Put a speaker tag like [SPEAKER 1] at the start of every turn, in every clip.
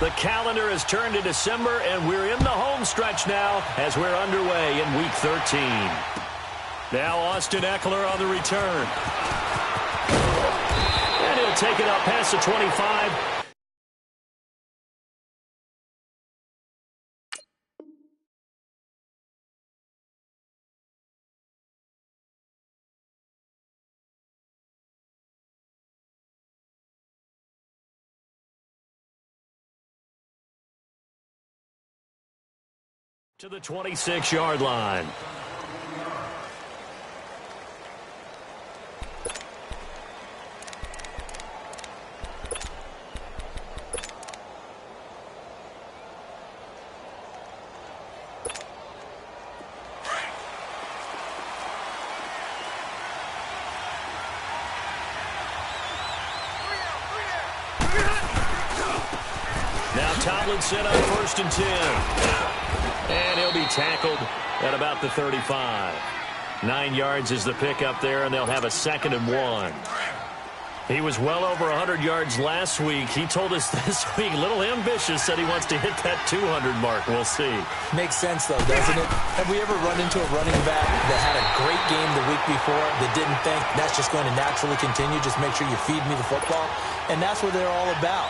[SPEAKER 1] The calendar has turned to December, and we're in the home stretch now as we're underway in Week 13. Now Austin Eckler on the return. And he'll take it up past the 25. To the 26-yard line. Now Tomlinson on 1st and 10. And he'll be tackled at about the 35. 9 yards is the pickup there, and they'll have a 2nd and 1. He was well over 100 yards last week. He told us this week, a little ambitious, said he wants to hit that 200 mark. We'll see.
[SPEAKER 2] Makes sense, though, doesn't it? Have we ever run into a running back that had a great game the week before that didn't think that's just going to naturally continue? Just make sure you feed me the football. And that's what they're all about.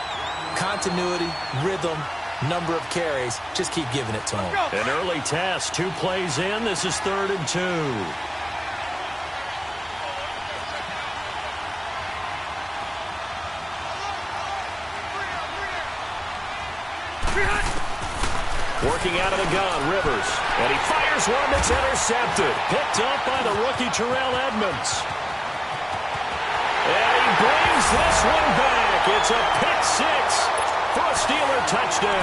[SPEAKER 2] Continuity, rhythm, number of carries. Just keep giving it to him.
[SPEAKER 1] An early test. 2 plays in. This is 3rd and 2. Working out of the gun, Rivers. And he fires one that's intercepted. Picked up by the rookie Terrell Edmonds. And he brings this one back. It's a pick 6. For a Steeler touchdown.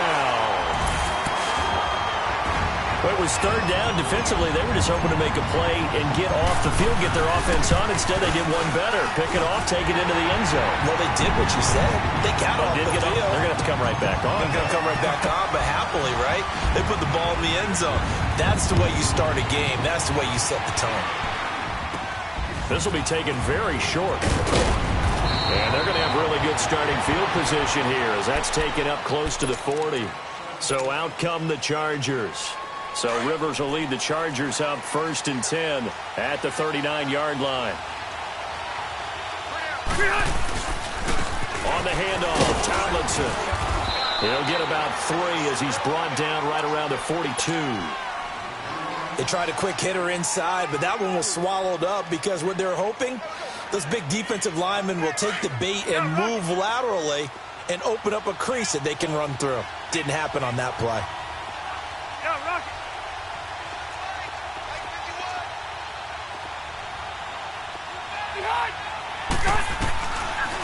[SPEAKER 1] Well, it was 3rd down. Defensively, they were just hoping to make a play and get off the field, get their offense on. Instead, they did one better. Pick it off, take it into the end zone.
[SPEAKER 2] Well, they did what you said. They got off the field.
[SPEAKER 1] They're going to have to come right back on.
[SPEAKER 2] They're going to come right back on, but happily, right? They put the ball in the end zone. That's the way you start a game. That's the way you set the tone.
[SPEAKER 1] This will be taken very short. And they're going to have really good starting field position here as that's taken up close to the 40. So out come the Chargers. So Rivers will lead the Chargers up 1st and 10 at the 39-yard line. On the handoff, Tomlinson. He'll get about 3 as he's brought down right around the 42.
[SPEAKER 2] They tried a quick hitter inside, but that one was swallowed up because what they're hoping, those big defensive linemen will take the bait and move laterally and open up a crease that they can run through. Didn't happen on that play.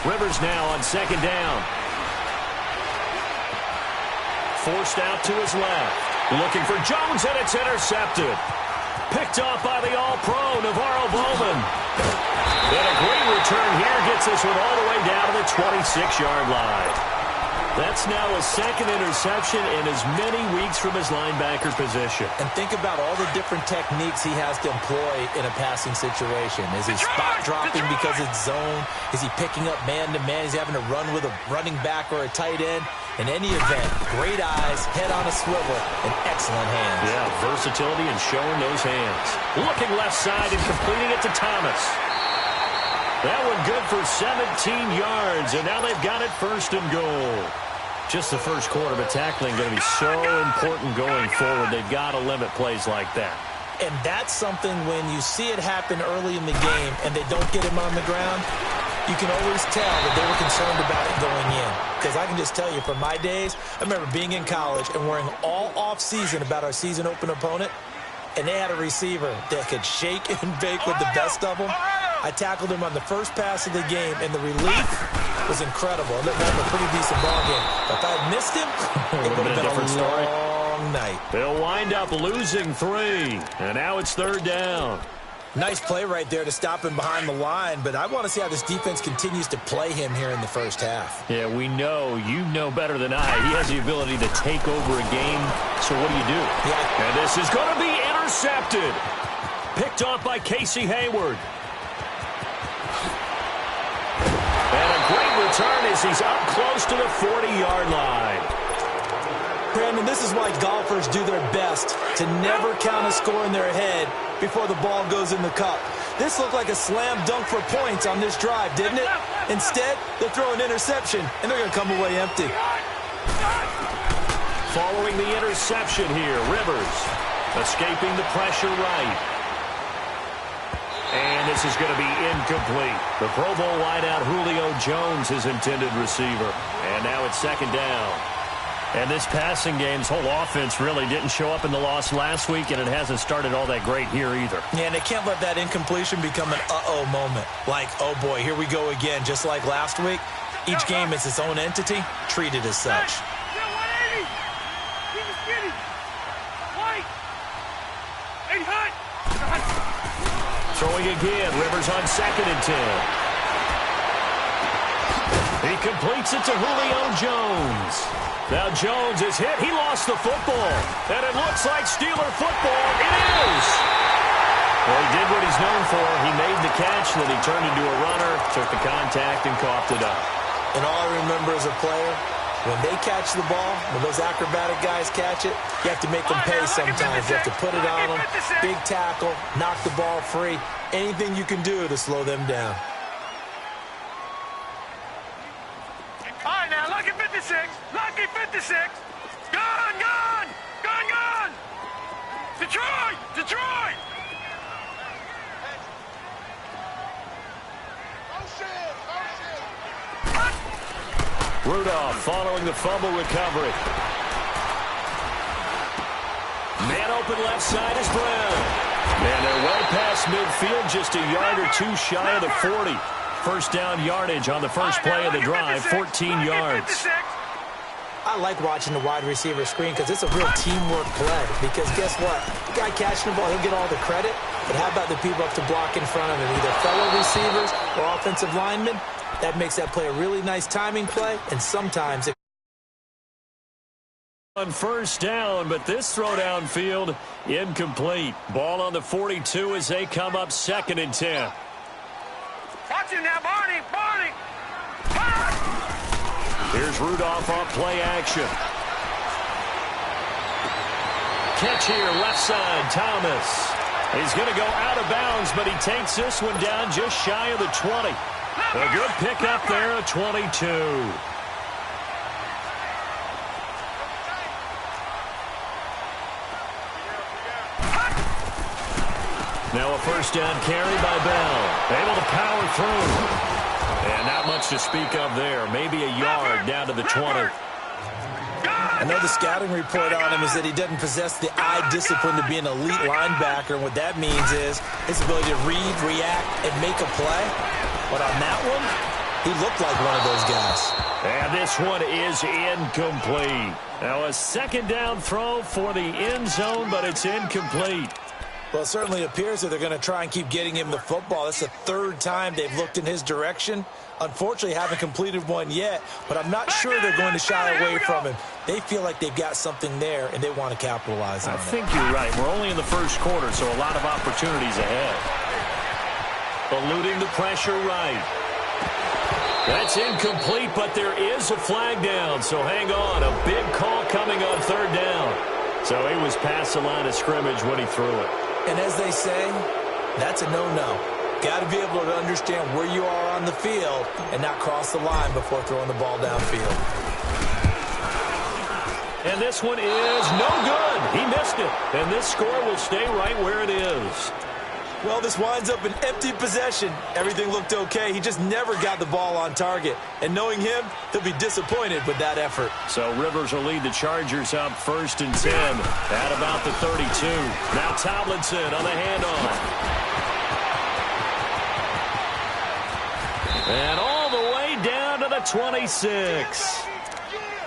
[SPEAKER 1] Rivers now on 2nd down. Forced out to his left. Looking for Jones, and it's intercepted. Picked off by the All-Pro, Navarro Bowman. And a great return here gets this one all the way down to the 26-yard line. That's now a 2nd interception in as many weeks from his linebacker position.
[SPEAKER 2] And think about all the different techniques he has to employ in a passing situation. Is he spot dropping because it's zone? Is he picking up man-to-man? Is he having to run with a running back or a tight end? In any event, great eyes, head on a swivel, and excellent hands.
[SPEAKER 1] Yeah, versatility and showing those hands. Looking left side and completing it to Thomas. That one good for 17 yards, and now they've got it 1st and goal. Just the first quarter, but tackling going to be so important going forward. They've got to limit plays like that.
[SPEAKER 2] And that's something when you see it happen early in the game and they don't get him on the ground, you can always tell that they were concerned about it going in. Because I can just tell you, from my days, I remember being in college and worrying all off-season about our season open opponent, and they had a receiver that could shake and bake with the best of them. I tackled him on the first pass of the game, and the relief was incredible. It looked like a pretty decent ball game. If I had missed him, it would have been a long night.
[SPEAKER 1] They'll wind up losing 3, and now it's 3rd down.
[SPEAKER 2] Nice play right there to stop him behind the line, but I want to see how this defense continues to play him here in the first half.
[SPEAKER 1] Yeah, we know. You know better than I. He has the ability to take over a game, so what do you do? Yeah. And this is going to be intercepted. Picked off by Casey Hayward. And a great return as he's up close to the 40-yard line.
[SPEAKER 2] This is why golfers do their best to never count a score in their head before the ball goes in the cup. This looked like a slam dunk for points on this drive, didn't it? Instead, they'll throw an interception, and they're going to come away empty.
[SPEAKER 1] Following the interception here, Rivers escaping the pressure right. And this is going to be incomplete. The Pro Bowl wideout Julio Jones, his intended receiver. And now it's second down. And this passing game's whole offense really didn't show up in the loss last week, and it hasn't started all that great here either.
[SPEAKER 2] Yeah, and they can't let that incompletion become an uh-oh moment. Like, oh boy, here we go again, just like last week. Each game is its own entity, treated as such.
[SPEAKER 1] Throwing again, Rivers on 2nd and 10. He completes it to Julio Jones. Now Jones is hit. He lost the football. And it looks like Steeler football. It is. Well, he did what he's known for. He made the catch, then he turned into a runner, took the contact, and coughed it up.
[SPEAKER 2] And all I remember as a player, when they catch the ball, when those acrobatic guys catch it, you have to make them pay sometimes. You have to put it on them, big tackle, knock the ball free, anything you can do to slow them down.
[SPEAKER 3] All right, now, lucky 56, lucky 56. Gone, gone, gone, gone. Detroit, Detroit.
[SPEAKER 1] Rudolph following the fumble recovery. Man open left side is Brown. And they're way past midfield, just a yard or two shy of the 40. First down yardage on the first play of the drive, 14 yards.
[SPEAKER 2] I like watching the wide receiver screen because it's a real teamwork play. Because guess what? The guy catching the ball, he'll get all the credit. But how about the people up to block in front of him, either fellow receivers or offensive linemen? That makes that play a really nice timing play, and sometimes it...
[SPEAKER 1] On first down, but this throw downfield incomplete. Ball on the 42 as they come up 2nd and 10.
[SPEAKER 3] Watch him now, Barney, Barney.
[SPEAKER 1] Here's Rudolph off play action. Catch here, left side, Thomas. He's going to go out of bounds, but he takes this one down just shy of the 20. A good pickup there at 22. Now a first down carry by Bell. Able to power through. And not much to speak of there. Maybe a yard down to the 20.
[SPEAKER 2] I know the scouting report on him is that he doesn't possess the eye discipline to be an elite linebacker. And what that means is his ability to read, react, and make a play. But on that one, he looked like one of those guys.
[SPEAKER 1] And this one is incomplete. Now a second down throw for the end zone, but it's incomplete.
[SPEAKER 2] Well, it certainly appears that they're going to try and keep getting him the football. That's the third time they've looked in his direction. Unfortunately, haven't completed one yet, but I'm not sure they're going to shy away from him. They feel like they've got something there, and they want to capitalize on it.
[SPEAKER 1] I think you're right. We're only in the first quarter, so a lot of opportunities ahead. Eluding the pressure right. That's incomplete, but there is a flag down, so hang on. A big call coming on third down. So he was past the line of scrimmage when he threw it.
[SPEAKER 2] And as they say, that's a no-no. Got to be able to understand where you are on the field and not cross the line before throwing the ball downfield.
[SPEAKER 1] And this one is no good. He missed it. And this score will stay right where it is.
[SPEAKER 2] Well, this winds up an empty possession. Everything looked okay. He just never got the ball on target. And knowing him, he'll be disappointed with that effort.
[SPEAKER 1] So Rivers will lead the Chargers up 1st and 10 at about the 32. Now Tomlinson on the handoff. And all the way down to the 26.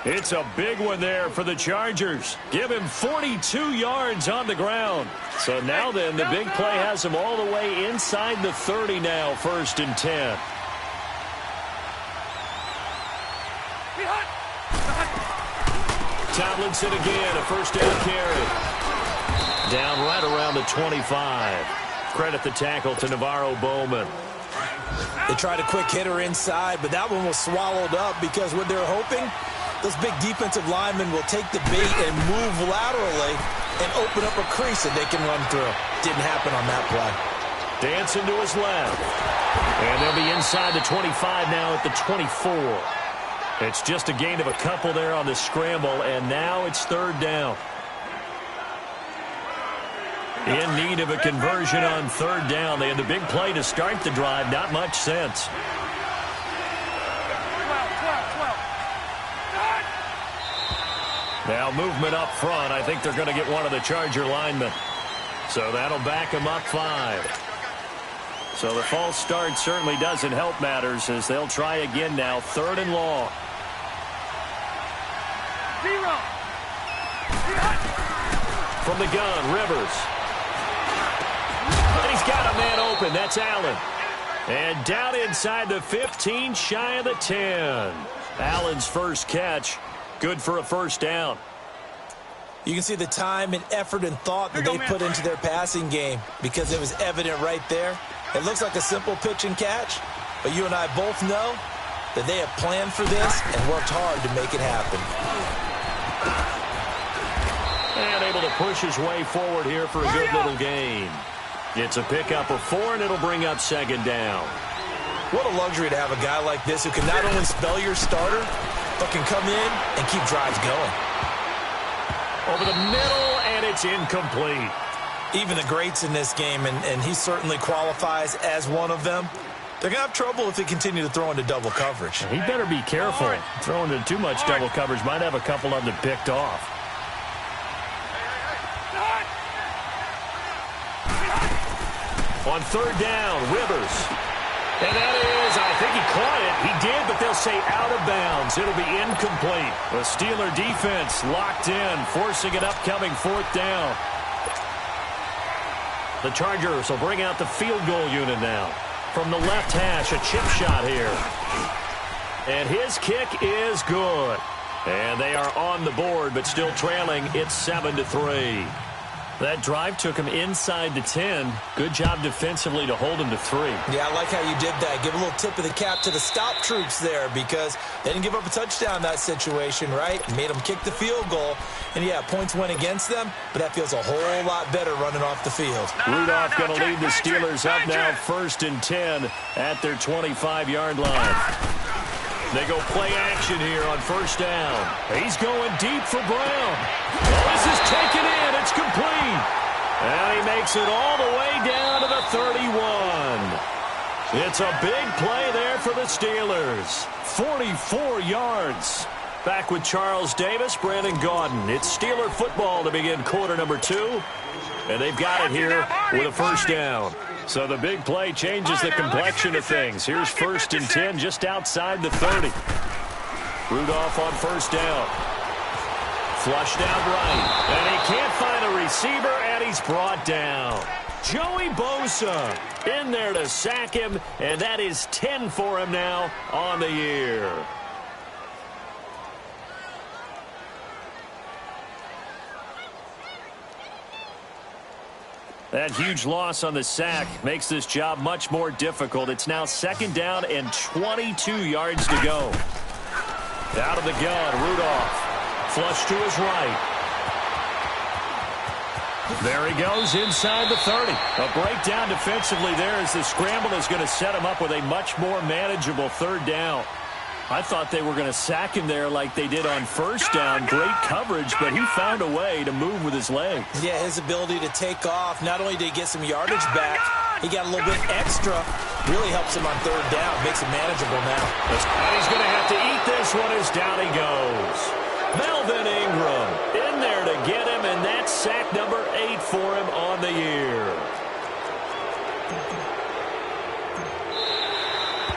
[SPEAKER 1] It's a big one there for the Chargers. Give him 42 yards on the ground. So now then, the big play has him all the way inside the 30 now, 1st and 10. Tomlinson again, a first down carry. Down right around the 25. Credit the tackle to Navarro Bowman.
[SPEAKER 2] They tried a quick hitter inside, but that one was swallowed up because what they're hoping, Those big defensive linemen will take the bait and move laterally and open up a crease that they can run through. Didn't happen on that play.
[SPEAKER 1] Dancing to his left. And they'll be inside the 25 now at the 24. It's just a gain of a couple there on the scramble, and now it's third down. In need of a conversion on third down. They had the big play to start the drive. Not much sense.
[SPEAKER 3] 12.
[SPEAKER 1] Now movement up front. I think they're going to get one of the Charger linemen. So that'll back them up 5. So the false start certainly doesn't help matters as they'll try again now. Third and long.
[SPEAKER 3] 0.
[SPEAKER 1] From the gun, Rivers. And he's got a man open. That's Allen. And down inside the 15, shy of the 10. Allen's first catch. Good for a first down.
[SPEAKER 2] You can see the time and effort and thought that they put into their passing game because it was evident right there. It looks like a simple pitch and catch, but you and I both know that they have planned for this and worked hard to make it happen.
[SPEAKER 1] And able to push his way forward here for a good little gain. It's a pickup of 4, and it'll bring up second down.
[SPEAKER 2] What a luxury to have a guy like this who can not only spell your starter, but can come in and keep drives going.
[SPEAKER 1] Over the middle, and it's incomplete.
[SPEAKER 2] Even the greats in this game, and he certainly qualifies as one of them, they're going to have trouble if they continue to throw into double coverage.
[SPEAKER 1] He better be careful. Throwing into too much double coverage might have a couple of them picked off. On third down, Rivers. And that is, I think he caught it. He did, but they'll say out of bounds. It'll be incomplete. The Steeler defense locked in, forcing an upcoming fourth down. The Chargers will bring out the field goal unit now. From the left hash, a chip shot here. And his kick is good. And they are on the board, but still trailing. It's 7-3. That drive took him inside the 10. Good job defensively to hold him to 3.
[SPEAKER 2] Yeah, I like how you did that. Give a little tip of the cap to the stop troops there because they didn't give up a touchdown in that situation, right? Made them kick the field goal. And, yeah, points went against them, but that feels a whole lot better running off the field.
[SPEAKER 1] Rudolph going to lead the Steelers up now 1st and 10 at their 25-yard line. They go play action here on first down. He's going deep for Brown. Oh, this is taken in. It's complete. And he makes it all the way down to the 31. It's a big play there for the Steelers. 44 yards. Back with Charles Davis, Brandon Gaudin. It's Steeler football to begin quarter number 2. And they've got it here with a first down. So the big play changes the complexion of things. Here's 1st and 10 just outside the 30. Rudolph on first down. Flushed out right. And he can't find a receiver, and he's brought down. Joey Bosa in there to sack him, and that is 10 for him now on the year. That huge loss on the sack makes this job much more difficult. It's now 2nd down and 22 yards to go. Out of the gun, Rudolph. Flush to his right. There he goes inside the 30. A breakdown defensively there as the scramble is going to set him up with a much more manageable 3rd down. I thought they were going to sack him there like they did on first down. Great coverage, but he found a way to move with his legs.
[SPEAKER 2] Yeah, his ability to take off, not only did he get some yardage back, he got a little bit extra. Really helps him on 3rd down. Makes it manageable now.
[SPEAKER 1] And he's going to have to eat this one as down he goes. Melvin Ingram in there to get him, and that's sack number 8 for him on the year.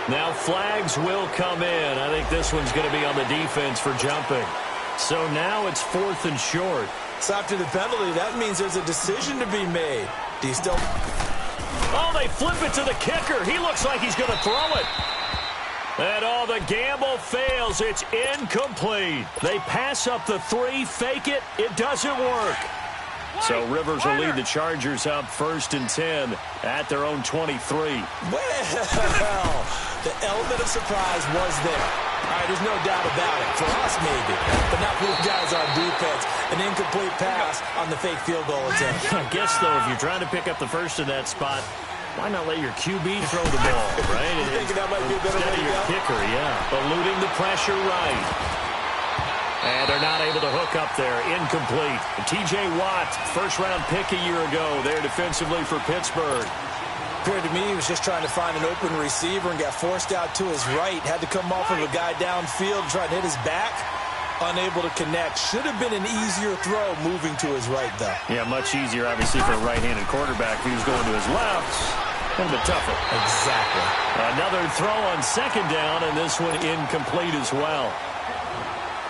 [SPEAKER 1] Now flags will come in. I think this one's going to be on the defense for jumping. So now it's 4th and short.
[SPEAKER 2] So after the penalty, that means there's a decision to be made. Do you still...
[SPEAKER 1] Oh, they flip it to the kicker. He looks like he's going to throw it. And the gamble fails. It's incomplete. They pass up the 3, fake it. It doesn't work. So Rivers will lead the Chargers up 1st and 10 at their own 23.
[SPEAKER 2] Well, the element of surprise was there. All right, there's no doubt about it. For us, maybe. for the guys on defense. An incomplete pass on the fake field goal attempt.
[SPEAKER 1] I guess, though, if you're trying to pick up the first in that spot, why not let your QB throw the ball, right?
[SPEAKER 2] You thinking that might be a better way to
[SPEAKER 1] your
[SPEAKER 2] go?
[SPEAKER 1] kicker, yeah. Eluding the pressure right. And they're not able to hook up there. Incomplete. T.J. Watt, first-round pick a year ago there defensively for Pittsburgh.
[SPEAKER 2] Appeared to me he was just trying to find an open receiver and got forced out to his right. Had to come off of a guy downfield, try to hit his back. Unable to connect. Should have been an easier throw moving to his right, though.
[SPEAKER 1] Yeah, much easier, obviously, for a right-handed quarterback. If he was going to his left, a little bit tougher.
[SPEAKER 2] Exactly.
[SPEAKER 1] Another throw on second down, and this one incomplete as well.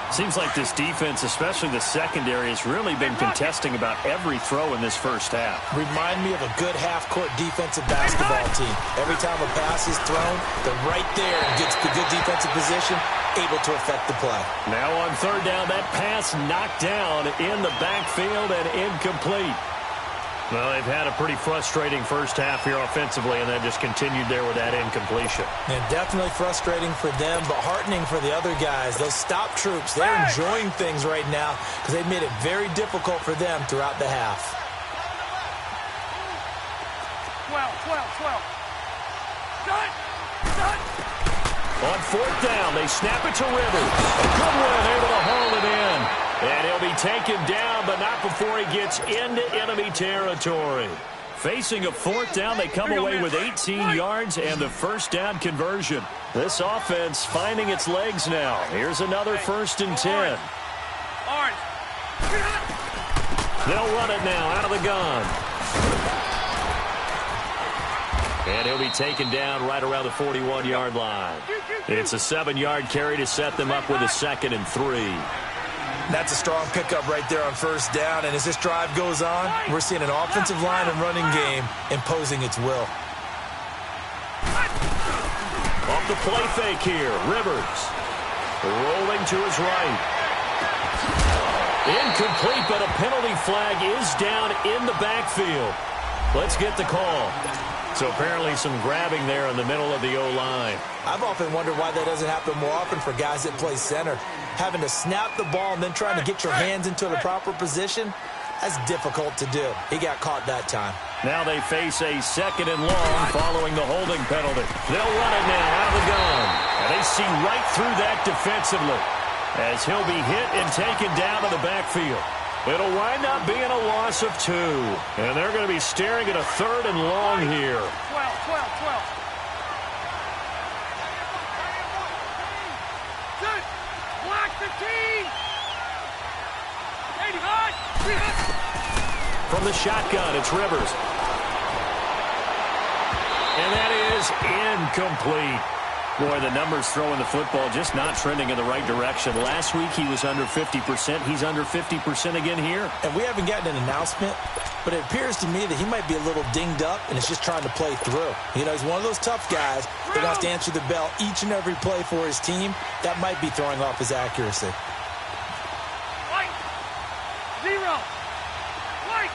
[SPEAKER 1] Seems like this defense, especially the secondary, has really been contesting about every throw in this first half.
[SPEAKER 2] Remind me of a good half-court defensive basketball team. Every time a pass is thrown, they're right there and gets the good defensive position, able to affect the play.
[SPEAKER 1] Now on third down, that pass knocked down in the backfield and incomplete. Well, they've had a pretty frustrating first half here offensively, and then just continued there with that incompletion.
[SPEAKER 2] And definitely frustrating for them, but heartening for the other guys. Those stop troops, they're enjoying things right now because they've made it very difficult for them throughout the half.
[SPEAKER 3] 12. Done.
[SPEAKER 1] On fourth down, they snap it to Rivers. A good one, able to haul it in. And he'll be taken down, but not before he gets into enemy territory. Facing a fourth down, they come away with 18 yards and the first down conversion. This offense finding its legs now. Here's another 1st and 10. They'll run it now out of the gun. And he'll be taken down right around the 41-yard line. It's a 7-yard carry to set them up with a 2nd and 3.
[SPEAKER 2] That's a strong pickup right there on first down. And as this drive goes on, we're seeing an offensive line and running game imposing its will.
[SPEAKER 1] Off the play fake here, Rivers. Rolling to his right. Incomplete, but a penalty flag is down in the backfield. Let's get the call. So apparently some grabbing there in the middle of the O-line.
[SPEAKER 2] I've often wondered why that doesn't happen more often for guys that play center. Having to snap the ball and then trying to get your hands into the proper position, that's difficult to do. He got caught that time.
[SPEAKER 1] Now they face a 2nd and long following the holding penalty. They'll run it now out of the gun. And they see right through that defensively as he'll be hit and taken down in the backfield. It'll wind up being a loss of 2. And they're going to be staring at a 3rd and long here.
[SPEAKER 3] 12. Block 15. 85.
[SPEAKER 1] From the shotgun, it's Rivers. And that is incomplete. Boy, the numbers throwing the football just not trending in the right direction. Last week he was under 50%. He's under 50% again here.
[SPEAKER 2] And we haven't gotten an announcement, but it appears to me that he might be a little dinged up and is just trying to play through. You know, he's one of those tough guys that wants to answer the bell each and every play for his team. That might be throwing off his accuracy.
[SPEAKER 3] White. 0. White.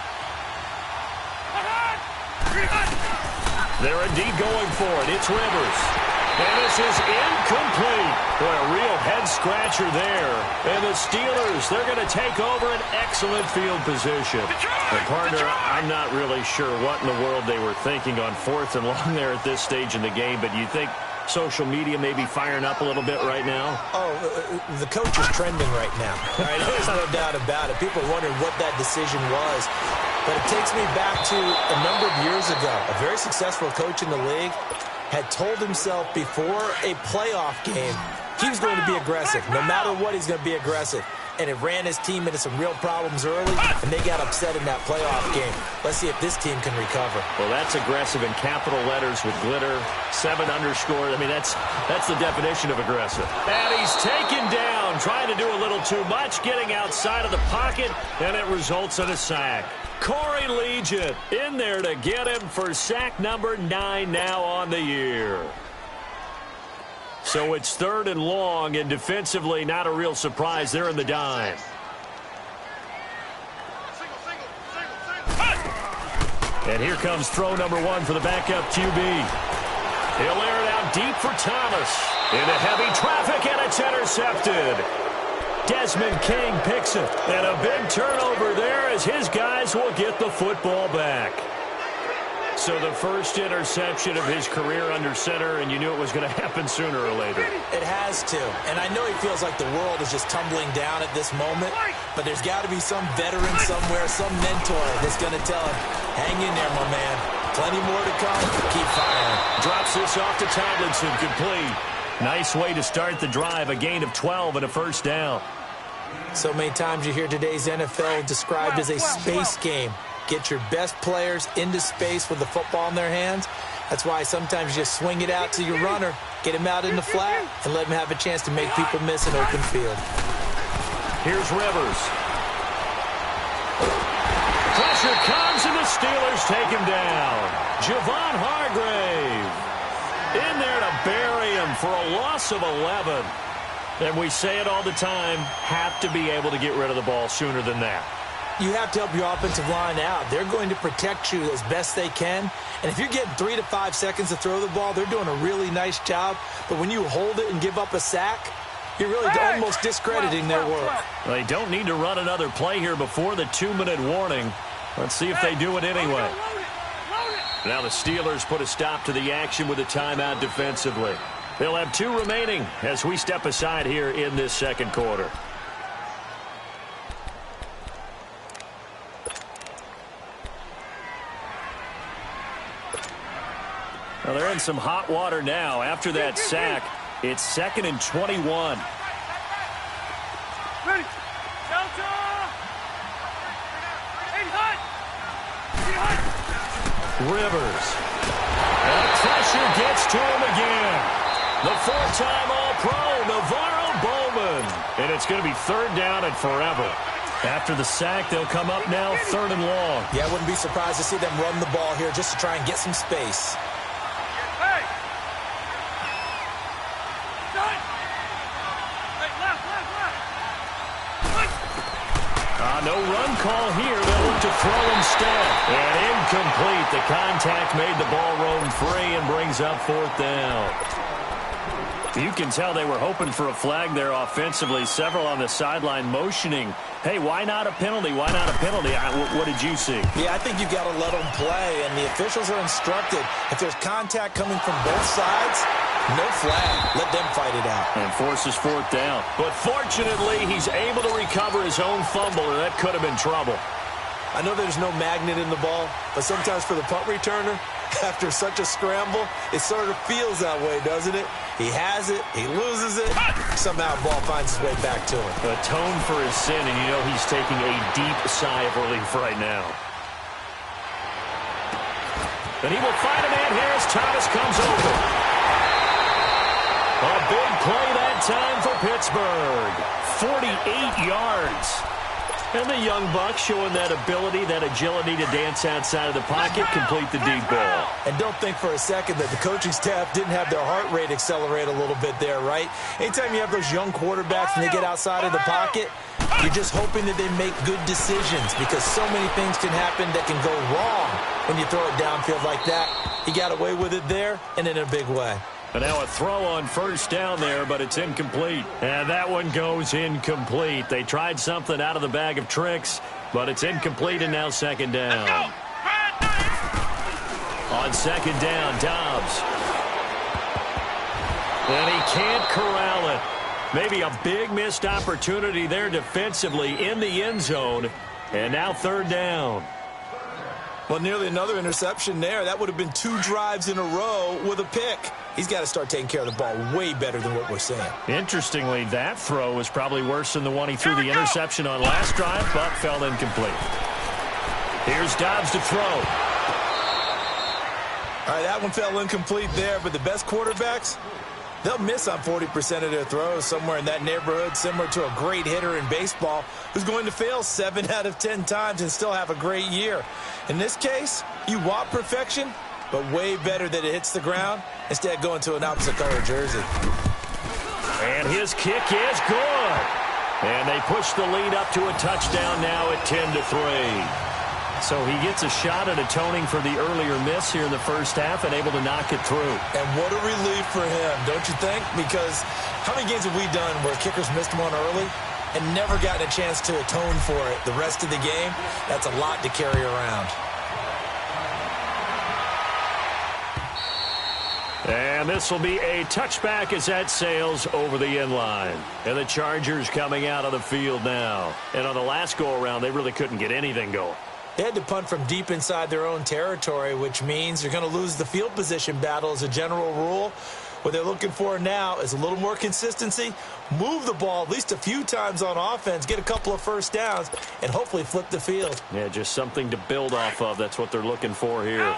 [SPEAKER 1] They're indeed going for it. It's Rivers. And this is incomplete. Boy, a real head-scratcher there. And the Steelers, they're going to take over an excellent field position. And, partner, I'm not really sure what in the world they were thinking on 4th and long there at this stage in the game, but you think social media may be firing up a little bit right now?
[SPEAKER 2] Oh, the coach is trending right now. Right? There's no doubt about it. People are wondering what that decision was. But it takes me back to a number of years ago. A very successful coach in the league had told himself before a playoff game he was going to be aggressive. No matter what, he's going to be aggressive. And it ran his team into some real problems early, and they got upset in that playoff game. Let's see if this team can recover.
[SPEAKER 1] Well, that's aggressive in capital letters with glitter, 7 underscore. I mean, that's the definition of aggressive. And he's taken down, trying to do a little too much, getting outside of the pocket, and it results in a sack. Corey Legion in there to get him for sack number 9 now on the year. So it's 3rd and long, and defensively not a real surprise. They're in the dime. And here comes throw number 1 for the backup QB. He'll air it out deep for Thomas. Into heavy traffic, and it's intercepted. Desmond King picks it. And a big turnover there as his guys will get the football back. So the first interception of his career under center, and you knew it was going to happen sooner or later.
[SPEAKER 2] It has to. And I know he feels like the world is just tumbling down at this moment, but there's got to be some veteran somewhere, some mentor that's going to tell him, hang in there, my man. Plenty more to come. Keep firing.
[SPEAKER 1] Drops this off to Tomlinson, complete. Nice way to start the drive, a gain of 12 and a first down.
[SPEAKER 2] So many times you hear today's NFL described as a space game. Get your best players into space with the football in their hands. That's why sometimes you just swing it out to your runner, get him out in the flat, and let him have a chance to make people miss an open field.
[SPEAKER 1] Here's Rivers. Pressure comes, and the Steelers take him down. Javon Hargrave in there to bury him for a loss of 11. And we say it all the time, have to be able to get rid of the ball sooner than that.
[SPEAKER 2] You have to help your offensive line out. They're going to protect you as best they can. And if you're getting 3 to 5 seconds to throw the ball, they're doing a really nice job. But when you hold it and give up a sack, you're really almost discrediting their work.
[SPEAKER 1] They don't need to run another play here before the 2-minute warning. Let's see if they do it anyway. Now the Steelers put a stop to the action with a timeout defensively. They'll have 2 remaining as we step aside here in this second quarter. Well, they're in some hot water now. After that sack, it's 2nd and 21.
[SPEAKER 3] Ready. Delta. Hey, hut.
[SPEAKER 1] Rivers. And pressure gets to him again. The 4-time All-Pro, Navarro Bowman. And it's going to be 3rd down and forever. After the sack, they'll come up now 3rd and long.
[SPEAKER 2] Yeah, I wouldn't be surprised to see them run the ball here just to try and get some space.
[SPEAKER 3] Hey. Done. Hey, left.
[SPEAKER 1] No run call here. They'll look to throw instead. And incomplete. The contact made the ball roam free and brings up 4th down. You can tell they were hoping for a flag there offensively. Several on the sideline motioning, hey, why not a penalty? Why not a penalty? What did you see?
[SPEAKER 2] Yeah, I think you've got to let them play, and the officials are instructed. If there's contact coming from both sides, no flag. Let them fight it out.
[SPEAKER 1] And forces 4th down. But fortunately, he's able to recover his own fumble, and that could have been trouble.
[SPEAKER 2] I know there's no magnet in the ball, but sometimes for the punt returner, after such a scramble, it sort of feels that way, doesn't it? He has it, he loses it, somehow the ball finds its way back to him.
[SPEAKER 1] Atone for his sin, and you know he's taking a deep sigh of relief right now. And he will find a man here as Thomas comes over. A big play that time for Pittsburgh. 48 yards. And the young buck showing that ability, that agility to dance outside of the pocket, complete the deep ball.
[SPEAKER 2] And don't think for a second that the coaching staff didn't have their heart rate accelerate a little bit there, right? Anytime you have those young quarterbacks and they get outside of the pocket, you're just hoping that they make good decisions because so many things can happen that can go wrong when you throw it downfield like that. He got away with it there and in a big way.
[SPEAKER 1] And now a throw on 1st down there, but it's incomplete. And that one goes incomplete. They tried something out of the bag of tricks, but it's incomplete and now 2nd down. On 2nd down, Dobbs. And he can't corral it. Maybe a big missed opportunity there defensively in the end zone. And now 3rd down.
[SPEAKER 2] Well, nearly another interception there. That would have been 2 drives in a row with a pick. He's got to start taking care of the ball way better than what we're seeing. Interestingly, that throw was probably worse than the one he threw the interception on last drive, but fell incomplete.
[SPEAKER 1] Here's Dobbs to throw.
[SPEAKER 2] All right, that one fell incomplete there, but the best quarterbacks, they'll miss on 40% of their throws, somewhere in that neighborhood, similar to a great hitter in baseball who's going to fail 7 out of 10 times and still have a great year. In this case, you want perfection, but way better that it hits the ground instead of going to an opposite color jersey.
[SPEAKER 1] And his kick is good. And they push the lead up to a touchdown now at 10-3. So he gets a shot at atoning for the earlier miss here in the first half and able to knock it through.
[SPEAKER 2] And what a relief for him, don't you think? Because how many games have we done where kickers missed one early? and never gotten a chance to atone for it the rest of the game, that's a lot to carry around.
[SPEAKER 1] And this will be a touchback as that sails over the end line. And the Chargers coming out of the field now. And on the last go-around, they really couldn't get anything going.
[SPEAKER 2] They had to punt from deep inside their own territory, which means you're going to lose the field position battle as a general rule. What they're looking for now is a little more consistency, move the ball at least a few times on offense, get a couple of first downs, and hopefully flip the field.
[SPEAKER 1] Yeah, just something to build off of. That's what they're looking for here.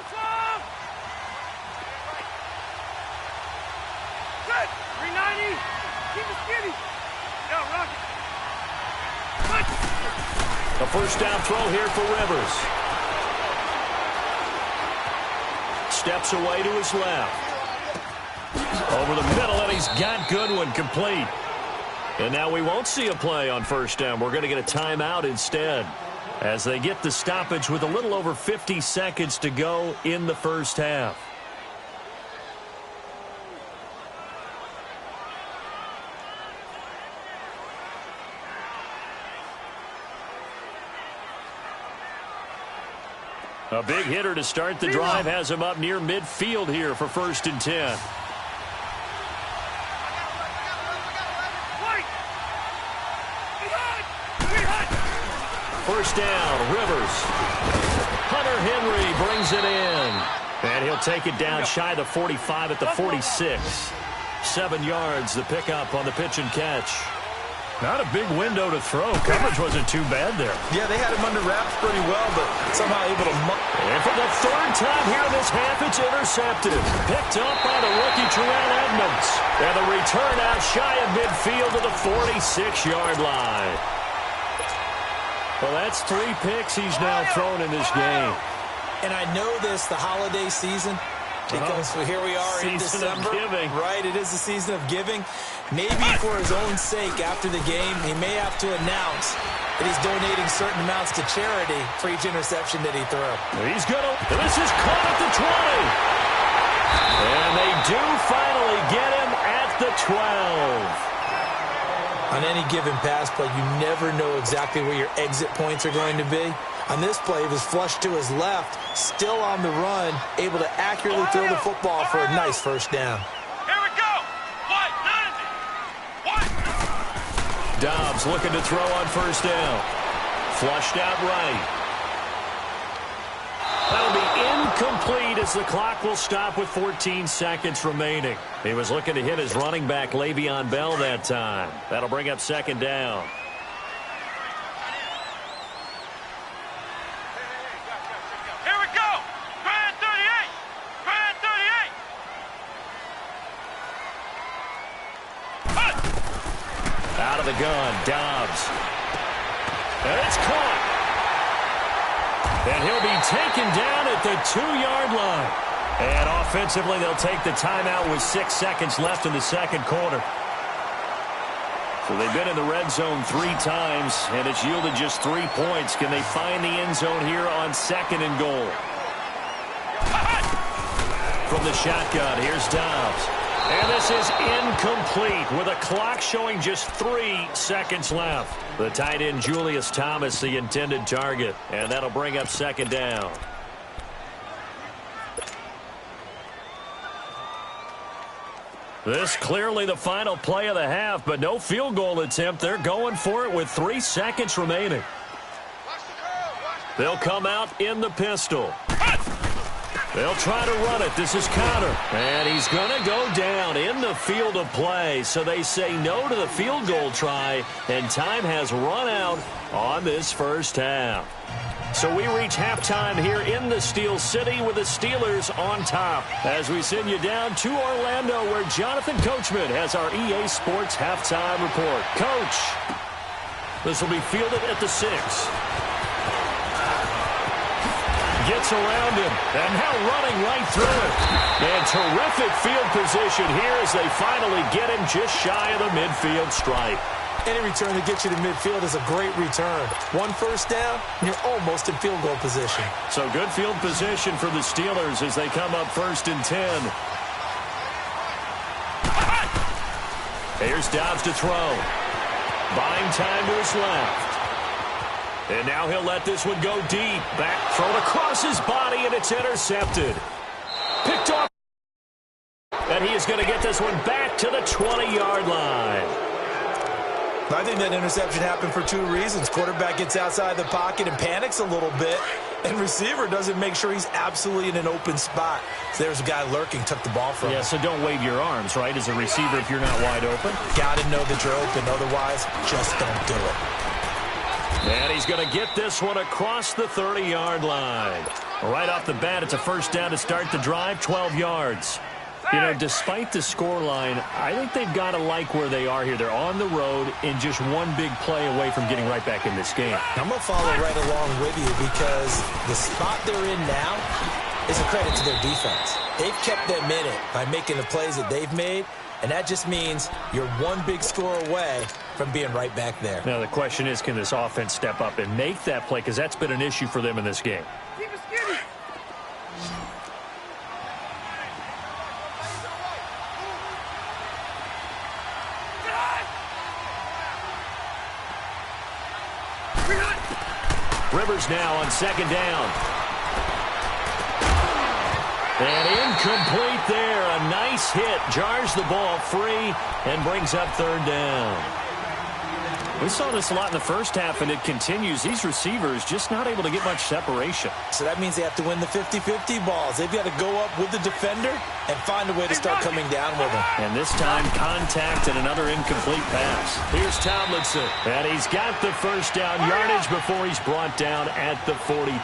[SPEAKER 1] A first down throw here for Rivers. Steps away to his left. Over the middle, and he's got Goodwin complete. And now we won't see a play on first down. We're going to get a timeout instead as they get the stoppage with a little over 50 seconds to go in the first half. A big hitter to start the drive has him up near midfield here for 1st and 10. First down, Rivers. Hunter Henry brings it in. And he'll take it down shy of the 45 at the 46. 7 yards, the pickup on the pitch and catch. Not a big window to throw. Coverage wasn't too bad there.
[SPEAKER 2] Yeah, they had him under wraps pretty well, but somehow able to...
[SPEAKER 1] And for the 3rd time here in this half, it's intercepted. Picked up by the rookie Terrell Edmonds. And the return out shy of midfield to the 46-yard line. Well, that's 3 picks he's now thrown in this game.
[SPEAKER 2] And I know this, the holiday season, because here we are in December. Right, it is the season of giving. Maybe for his own sake after the game, he may have to announce that he's donating certain amounts to charity for each interception that he threw.
[SPEAKER 1] He's going to, this is caught at the 20. And they do finally get him at the 12.
[SPEAKER 2] On any given pass play, you never know exactly where your exit points are going to be. On this play, he was flushed to his left, still on the run, able to accurately throw the football for a nice first down.
[SPEAKER 3] Here we go. What?
[SPEAKER 1] Dobbs looking to throw on first down. Flushed out right. That'll be incomplete as the clock will stop with 14 seconds remaining. He was looking to hit his running back, Le'Veon Bell, that time. That'll bring up 2nd down.
[SPEAKER 3] Here we go. Grand 38. Grand 38.
[SPEAKER 1] Out of the gun, Dobbs. And it's caught. And he'll be taken down at the 2-yard line. And offensively, they'll take the timeout with 6 seconds left in the 2nd quarter. So they've been in the red zone 3 times, and it's yielded just 3 points. Can they find the end zone here on 2nd and goal? From the shotgun, here's Dobbs. And this is incomplete with a clock showing just 3 seconds left. The tight end Julius Thomas, the intended target. And that'll bring up 2nd down. This clearly the final play of the half, but no field goal attempt. They're going for it with 3 seconds remaining. They'll come out in the pistol. They'll try to run it. This is Conner. And he's going to go down in the field of play. So they say no to the field goal try, and time has run out on this first half. So we reach halftime here in the Steel City with the Steelers on top as we send you down to Orlando where Jonathan Coachman has our EA Sports halftime report. Coach, this will be fielded at the 6. Gets around him, and now running right through it. And terrific field position here as they finally get him just shy of the midfield stripe.
[SPEAKER 2] Any return that gets you to midfield is a great return. 1 first down, and you're almost in field goal position.
[SPEAKER 1] So good field position for the Steelers as they come up 1st and 10. Here's Dobbs to throw. Buying time to his left. And now he'll let this one go deep. Back thrown across his body, and it's intercepted. Picked off. And he is going to get this one back to the 20-yard line.
[SPEAKER 2] I think that interception happened for two reasons. Quarterback gets outside the pocket and panics a little bit, and receiver doesn't make sure he's absolutely in an open spot. So there's a guy lurking, took the ball from him.
[SPEAKER 1] Yeah, so don't wave your arms, right, as a receiver if you're not wide open.
[SPEAKER 2] Got to know that you're open. Otherwise, just don't do it.
[SPEAKER 1] And he's going to get this one across the 30-yard line. Right off the bat, it's a first down to start the drive, 12 yards. You know, despite the scoreline, I think they've got to like where they are here. They're on the road and just one big play away from getting right back in this game.
[SPEAKER 2] I'm going to follow right along with you because the spot they're in now is a credit to their defense. They've kept them in it by making the plays that they've made, and that just means you're one big score away from being right back there.
[SPEAKER 1] Now, the question is, can this offense step up and make that play? Because that's been an issue for them in this game. Rivers now on second down. And incomplete there. A nice hit. Jars the ball free and brings up third down. We saw this a lot in the first half, and it continues. These receivers just not able to get much separation.
[SPEAKER 2] So that means they have to win the 50-50 balls. They've got to go up with the defender and find a way to start coming down with him.
[SPEAKER 1] And this time, contact and another incomplete pass. Here's Tomlinson. And he's got the first down yardage before he's brought down at the 42.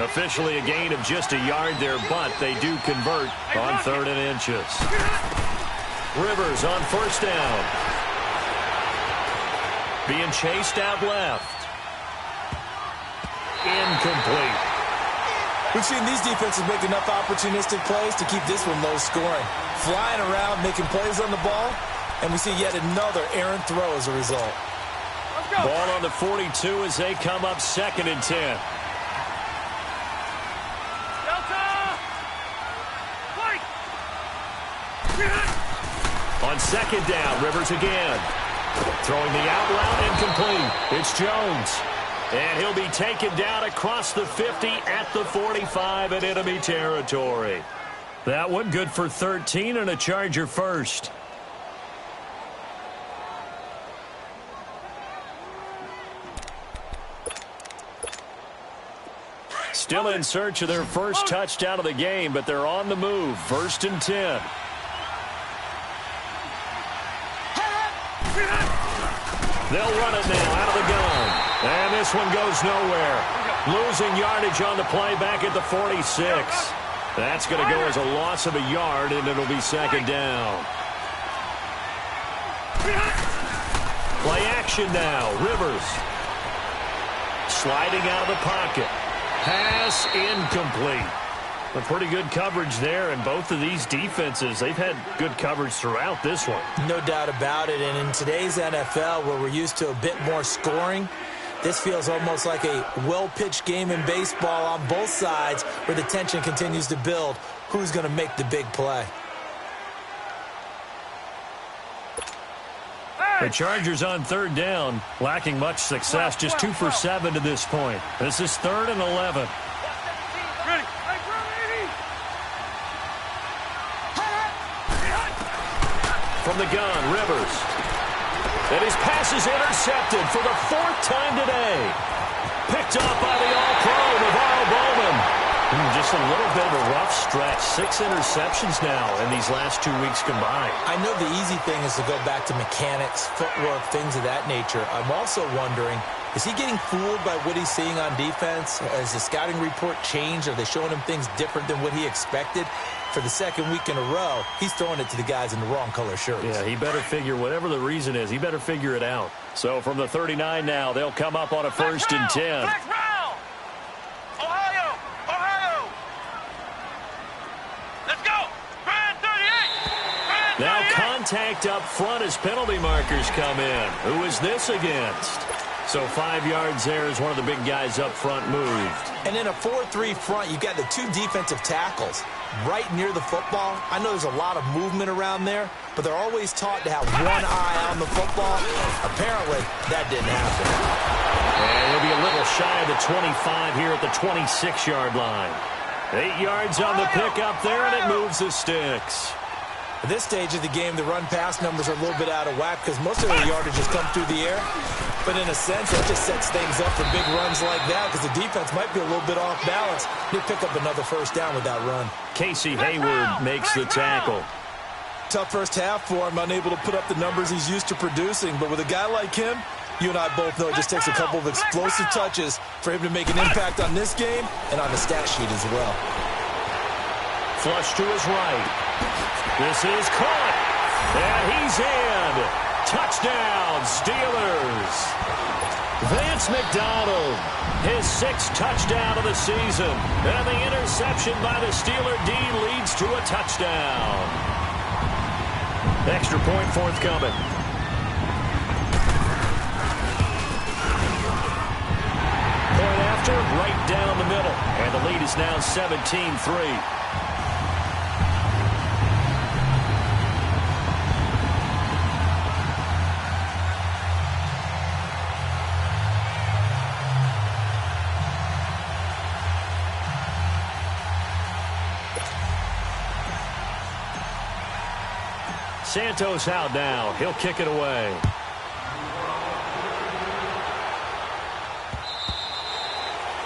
[SPEAKER 1] Officially a gain of just a yard there, but they do convert on 3rd and inches. Rivers on first down. Being chased out left. Incomplete.
[SPEAKER 2] We've seen these defenses make enough opportunistic plays to keep this one low scoring. Flying around, making plays on the ball, and we see yet another errant throw as a result.
[SPEAKER 1] Ball on the 42 as they come up 2nd and 10. On 2nd down, Rivers again. Throwing the out route, incomplete. It's Jones. And he'll be taken down across the 50 at the 45 in enemy territory. That one good for 13 and a Charger first. Still in search of their first touchdown of the game, but they're on the move. 1st and 10. They'll run it now out of the gun. And this one goes nowhere. Losing yardage on the play back at the 46. That's going to go as a loss of a yard, and it'll be 2nd down. Play action now. Rivers. Sliding out of the pocket. Pass incomplete. A pretty good coverage there, and both of these defenses, they've had good coverage throughout this one.
[SPEAKER 2] No doubt about it, and in today's NFL, where we're used to a bit more scoring, this feels almost like a well-pitched game in baseball on both sides where the tension continues to build. Who's going to make the big play?
[SPEAKER 1] The Chargers on 3rd down, lacking much success, just 2 for 7 to this point. This is 3rd and 11. From the gun, Rivers. And his pass is intercepted for the 4th time today. Picked off by the All-Pro, Navarro Bowman. Just a little bit of a rough stretch. 6 interceptions now in these last 2 weeks combined.
[SPEAKER 2] I know the easy thing is to go back to mechanics, footwork, things of that nature. I'm also wondering, is he getting fooled by what he's seeing on defense? Has the scouting report changed? Are they showing him things different than what he expected? For the 2nd week in a row, he's throwing it to the guys in the wrong color shirts.
[SPEAKER 1] Yeah, he better figure, whatever the reason is, he better figure it out. So from the 39 now, they'll come up on a 1st and 10.
[SPEAKER 3] Ohio! Ohio! Let's go! Grand 38!
[SPEAKER 1] Now contact up front as penalty markers come in. Who is this against? So 5 yards there as one of the big guys up front moved.
[SPEAKER 2] And in a 4-3 front, you've got the 2 defensive tackles. right near the football. I know there's a lot of movement around there, but they're always taught to have one eye on the football. Apparently, that didn't happen.
[SPEAKER 1] And he'll be a little shy of the 25 here at the 26-yard line. 8 yards on the pickup there, and it moves the sticks.
[SPEAKER 2] At this stage of the game, the run-pass numbers are a little bit out of whack because most of their yardage has come through the air. But in a sense, that just sets things up for big runs like that because the defense might be a little bit off balance. They pick up another first down with that run.
[SPEAKER 1] Casey Hayward makes the tackle.
[SPEAKER 2] Tough first half for him, unable to put up the numbers he's used to producing. But with a guy like him, you and I both know it just takes a couple of explosive touches for him to make an impact on this game and on the stat sheet as well.
[SPEAKER 1] Flush to his right. This is caught. And he's in. Touchdown, Steelers. Vance McDonald, his 6th touchdown of the season. And the interception by the Steeler D leads to a touchdown. Extra point forthcoming. Point after, right down the middle. And the lead is now 17-3. Santos out now. He'll kick it away.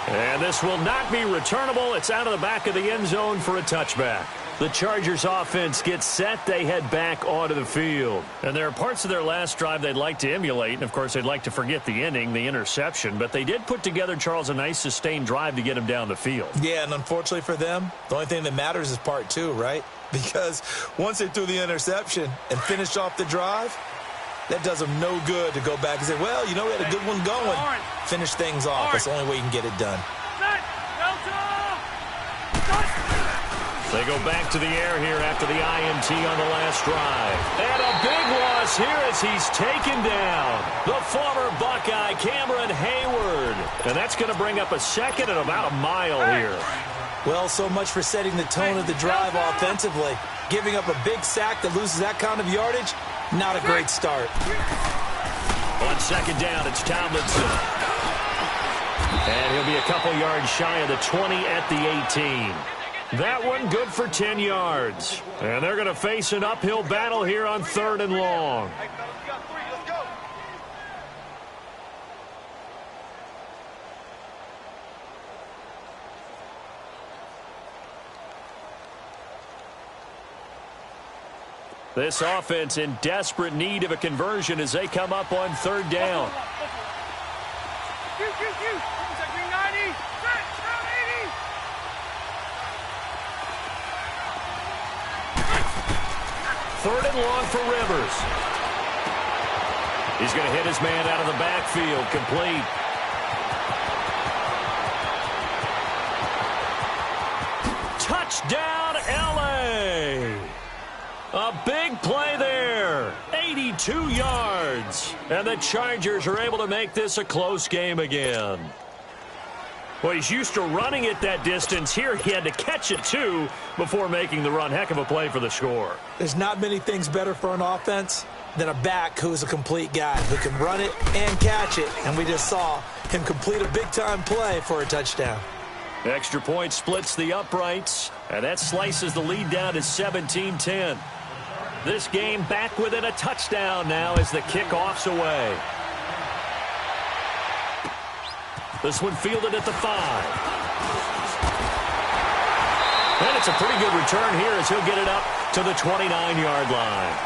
[SPEAKER 1] And this will not be returnable. It's out of the back of the end zone for a touchback. The Chargers offense gets set. They head back onto the field. And there are parts of their last drive they'd like to emulate. And, of course, they'd like to forget the inning, the interception. But they did put together, Charles, a nice sustained drive to get him down the field.
[SPEAKER 2] Yeah, and unfortunately for them, the only thing that matters is part 2, right? Because once they threw the interception and finished off the drive, that does them no good to go back and say, well, you know, we had a good one going. Finish things off. That's the only way you can get it done.
[SPEAKER 1] They go back to the air here after the INT on the last drive. And a big loss here as he's taken down. The former Buckeye, Cameron Hayward. And that's going to bring up a second and about a mile here.
[SPEAKER 2] Well, so much for setting the tone of the drive offensively. Giving up a big sack that loses that kind of yardage, not a great start.
[SPEAKER 1] On second down, it's Tomlinson. And he'll be a couple yards shy of the 20 at the 18. That one good for 10 yards. And they're going to face an uphill battle here on 3rd and long. This offense in desperate need of a conversion as they come up on 3rd down. Third and long for Rivers. He's going to hit his man out of the backfield. Complete. Touchdown, L.A. A big play there. 82 yards. And the Chargers are able to make this a close game again. Well, he's used to running it that distance. Here he had to catch it, too, before making the run. Heck of a play for the score.
[SPEAKER 2] There's not many things better for an offense than a back who's a complete guy who can run it and catch it. And we just saw him complete a big-time play for a touchdown.
[SPEAKER 1] Extra point splits the uprights, and that slices the lead down to 17-10. This game back within a touchdown now as the kickoff's away. This one fielded at the 5. And it's a pretty good return here as he'll get it up to the 29-yard line.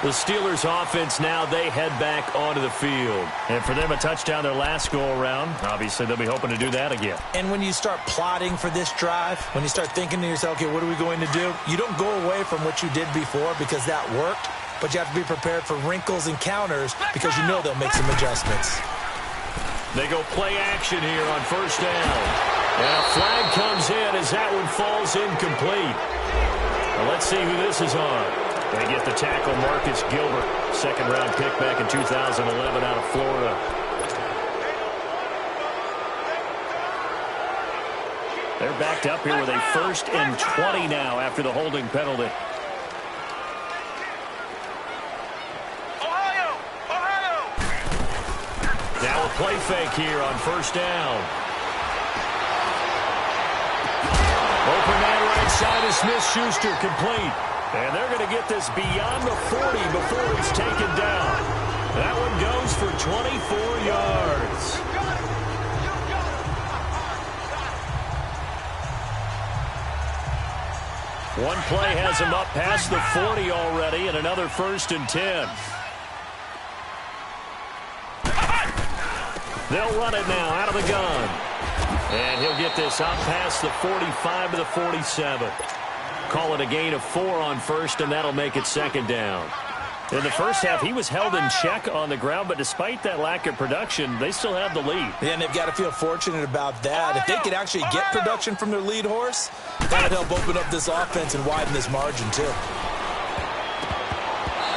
[SPEAKER 1] The Steelers offense now, they head back onto the field. And for them, a touchdown their last go-around. Obviously, they'll be hoping to do that again.
[SPEAKER 2] And when you start plotting for this drive, when you start thinking to yourself, okay, what are we going to do? You don't go away from what you did before because that worked, but you have to be prepared for wrinkles and counters because you know they'll make some adjustments.
[SPEAKER 1] They go play action here on 1st down. And a flag comes in as that one falls incomplete. Well, let's see who this is on. They get the tackle, Marcus Gilbert. 2nd-round pick back in 2011 out of Florida. They're backed up here with a 1st and 20 now after the holding penalty. Now a play fake here on 1st down. Open man right side of Smith-Schuster, complete. And they're going to get this beyond the 40 before he's taken down. That one goes for 24 yards. One play has him up past the 40 already, and another 1st and 10. They'll run it now out of the gun. And he'll get this out past the 45 to the 47. Call it a gain of 4 on 1st, and that'll make it 2nd down. In the first half, he was held in check on the ground, but despite that lack of production, they still have the lead.
[SPEAKER 2] Yeah, and they've got to feel fortunate about that. If they could actually get production from their lead horse, that would help open up this offense and widen this margin, too.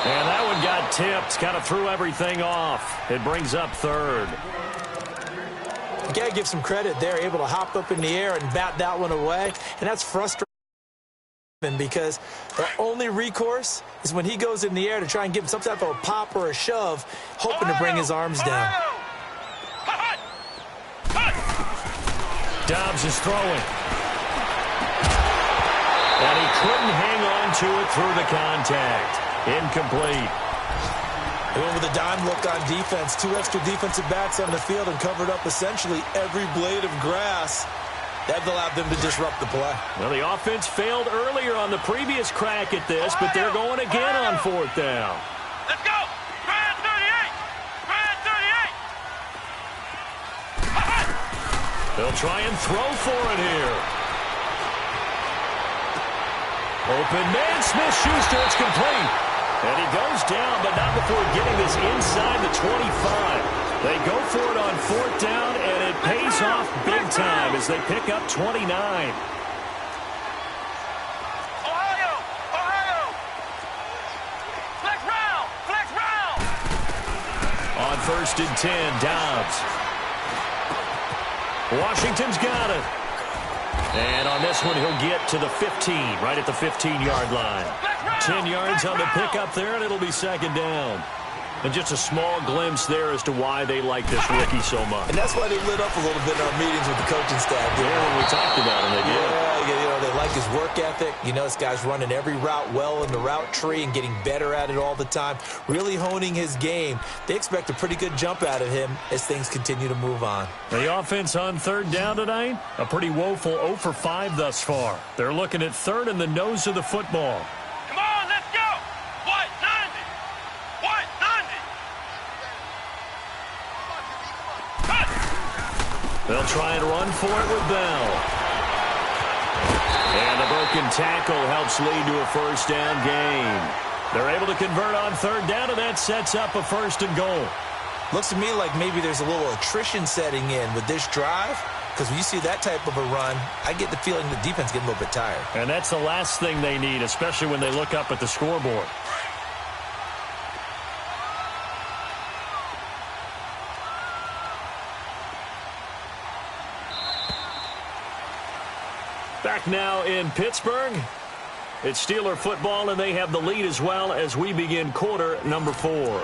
[SPEAKER 1] And that one got tipped, kind of threw everything off. It brings up 3rd.
[SPEAKER 2] You got to give some credit there, able to hop up in the air and bat that one away, and that's frustrating because their only recourse is when he goes in the air to try and give him some type of a pop or a shove, hoping to bring his arms down.
[SPEAKER 1] Dobbs is throwing. And he couldn't hang on to it through the contact. Incomplete.
[SPEAKER 2] They went with a dime look on defense. 2 extra defensive backs on the field and covered up essentially every blade of grass. That allowed them to disrupt the play.
[SPEAKER 1] Well, the offense failed earlier on the previous crack at this, but they're going again on 4th down.
[SPEAKER 3] Let's go! Brand 38! Brand 38!
[SPEAKER 1] They'll try and throw for it here. Open man, Smith-Schuster, it's complete. And he goes down, but not before getting this inside the 25. They go for it on 4th down, and it pays off big time as they pick up 29.
[SPEAKER 3] Ohio! Ohio! Flex round! Flex round!
[SPEAKER 1] On 1st and 10, Dobbs. Washington's got it. And on this one, he'll get to the 15, right at the 15-yard line. 10 yards on the pickup there, and it'll be 2nd down. And just a small glimpse there as to why they like this rookie so much.
[SPEAKER 2] And that's why they lit up a little bit in our meetings with the coaching staff.
[SPEAKER 1] Yeah, when we talked about him, they did.
[SPEAKER 2] Yeah, they like his work ethic. You know, this guy's running every route well in the route tree and getting better at it all the time, really honing his game. They expect a pretty good jump out of him as things continue to move on.
[SPEAKER 1] The offense on 3rd down tonight, a pretty woeful 0 for 5 thus far. They're looking at 3rd in the nose of the football.
[SPEAKER 3] Come on, let's go! White 90! White 90!
[SPEAKER 1] They'll try and run for it with Bell. And the broken tackle helps lead to a 1st down gain. They're able to convert on 3rd down, and that sets up a 1st and goal.
[SPEAKER 2] Looks to me like maybe there's a little attrition setting in with this drive, because when you see that type of a run, I get the feeling the defense getting a little bit tired.
[SPEAKER 1] And that's the last thing they need, especially when they look up at the scoreboard. Back now in Pittsburgh. It's Steeler football, and they have the lead as well as we begin quarter number 4.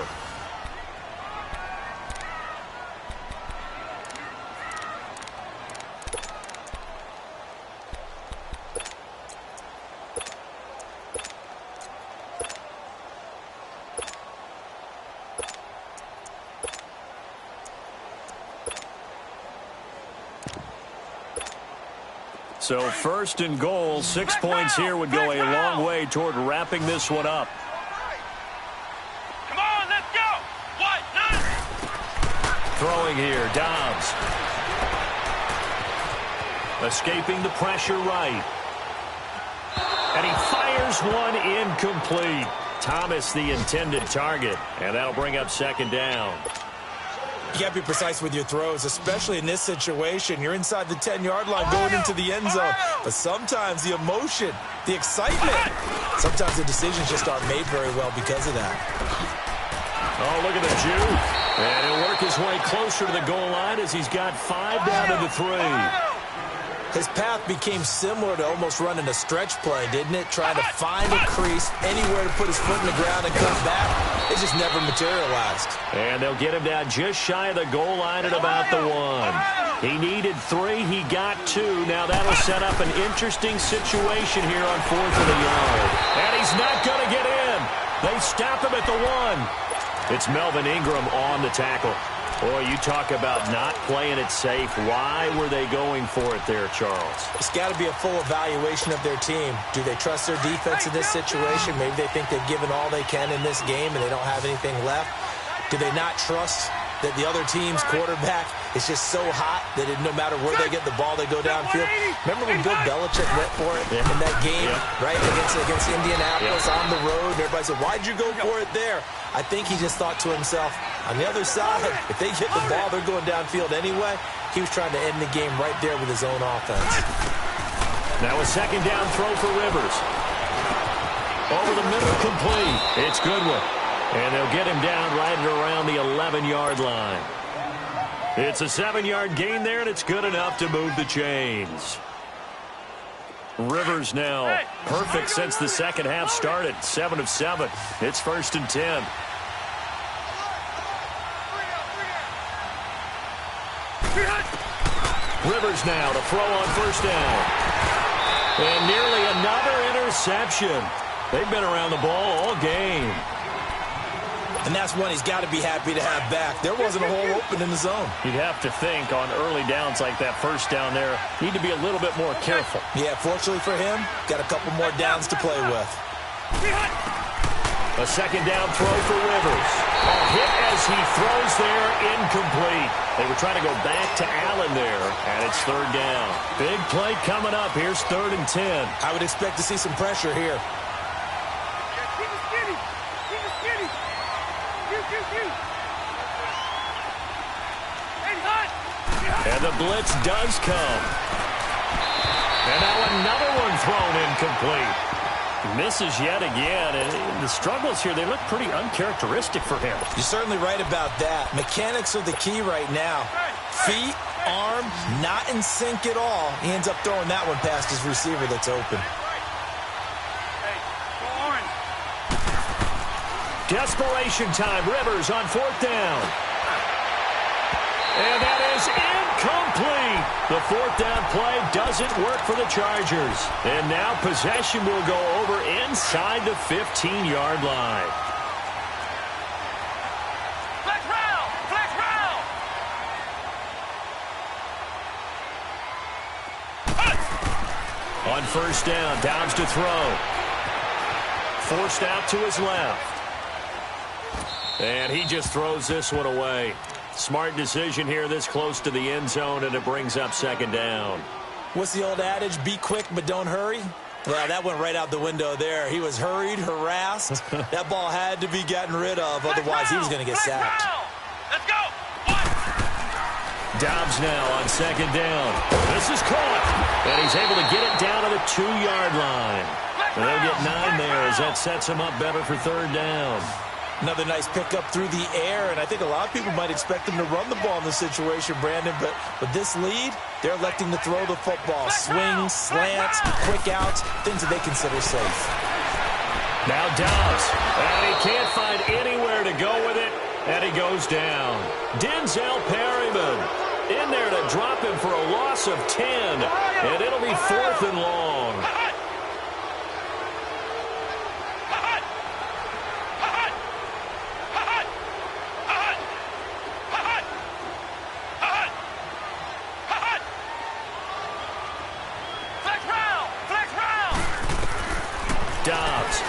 [SPEAKER 1] So 1st and goal, 6 points here would go a long way toward wrapping this one up.
[SPEAKER 3] Come on, let's go! White 90!
[SPEAKER 1] Throwing here, Dobbs. Escaping the pressure right. And he fires one incomplete. Thomas the intended target, and that'll bring up 2nd down.
[SPEAKER 2] You got to be precise with your throws, especially in this situation. You're inside the 10-yard line going into the end zone. But sometimes the emotion, the excitement, sometimes the decisions just aren't made very well because of that.
[SPEAKER 1] Oh, look at the juke. And he'll work his way closer to the goal line as he's got 5 down to the 3.
[SPEAKER 2] His path became similar to almost running a stretch play, didn't it? Trying to find a crease, anywhere to put his foot in the ground and come back. It just never materialized.
[SPEAKER 1] And they'll get him down just shy of the goal line at about the 1. He needed 3. He got 2. Now that'll set up an interesting situation here on 4th and a yard. And he's not going to get in. They stop him at the 1. It's Melvin Ingram on the tackle. Boy, you talk about not playing it safe. Why were they going for it there, Charles?
[SPEAKER 2] It's got to be a full evaluation of their team. Do they trust their defense in this situation? Maybe they think they've given all they can in this game and they don't have anything left. Do they not trust that the other team's quarterback is just so hot that no matter where they get the ball, they go downfield? Remember when Bill Belichick went for it in that game, right, against Indianapolis on the road? And everybody said, why'd you go for it there? I think he just thought to himself, on the other side, if they get the ball, they're going downfield anyway. He was trying to end the game right there with his own offense.
[SPEAKER 1] Now a second down throw for Rivers. Over the middle, complete. It's Goodwin. And they'll get him down right at around the 11-yard line. It's a 7-yard gain there, and it's good enough to move the chains. Rivers now perfect since the second half started. 7 of 7. It's 1st and 10. Rivers now to throw on 1st down. And nearly another interception. They've been around the ball all game.
[SPEAKER 2] And that's one he's got to be happy to have back. There wasn't a hole open in the zone.
[SPEAKER 1] You'd have to think on early downs like that 1st down there, need to be a little bit more careful.
[SPEAKER 2] Yeah, fortunately for him, got a couple more downs to play with.
[SPEAKER 1] A second down throw for Rivers. A hit as he throws there, incomplete. They were trying to go back to Allen there, and it's 3rd down. Big play coming up. Here's 3rd and 10.
[SPEAKER 2] I would expect to see some pressure here.
[SPEAKER 1] And the blitz does come. And now another one thrown incomplete. Misses yet again. And the struggles here, they look pretty uncharacteristic for him.
[SPEAKER 2] You're certainly right about that. Mechanics are the key right now. Feet, arm, not in sync at all. He ends up throwing that one past his receiver that's open.
[SPEAKER 1] Desperation time. Rivers on 4th down. And that is incomplete. The 4th down play doesn't work for the Chargers. And now possession will go over inside the 15-yard line.
[SPEAKER 3] Flex round! Flex round!
[SPEAKER 1] On 1st down, Downs to throw. Forced out to his left. And he just throws this one away. Smart decision here this close to the end zone, and it brings up 2nd down.
[SPEAKER 2] What's the old adage? Be quick, but don't hurry. Well, that went right out the window there. He was hurried, harassed. That ball had to be gotten rid of, otherwise he was going to get sacked.
[SPEAKER 3] Let's go!
[SPEAKER 1] Dobbs now on 2nd down. This is caught, and he's able to get it down to the 2-yard line. And they'll get 9 there as that sets him up better for 3rd down.
[SPEAKER 2] Another nice pickup through the air, and I think a lot of people might expect them to run the ball in this situation, Brandon, but with this lead, they're electing to throw the football. Swings, slants, quick outs, things that they consider safe.
[SPEAKER 1] Now Dobbs, and he can't find anywhere to go with it, and he goes down. Denzel Perryman in there to drop him for a loss of 10, and it'll be 4th and long. Dobbs.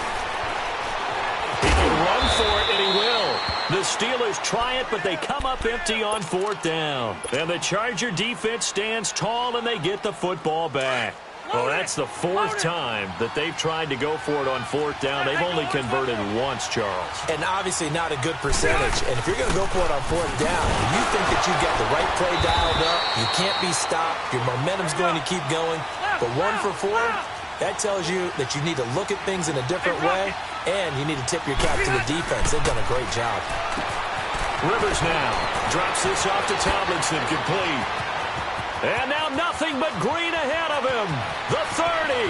[SPEAKER 1] He can run for it, and he will. The Steelers try it, but they come up empty on 4th down. And the Charger defense stands tall, and they get the football back. Well, that's the 4th time that they've tried to go for it on 4th down. They've only converted once, Charles.
[SPEAKER 2] And obviously not a good percentage. And if you're going to go for it on 4th down, you think that you've got the right play dialed up, you can't be stopped, your momentum's going to keep going. But 1 for 4, that tells you that you need to look at things in a different way, and you need to tip your cap to the defense. They've done a great job.
[SPEAKER 1] Rivers now drops this off to Tomlinson, complete. And now nothing but green ahead of him. The 30,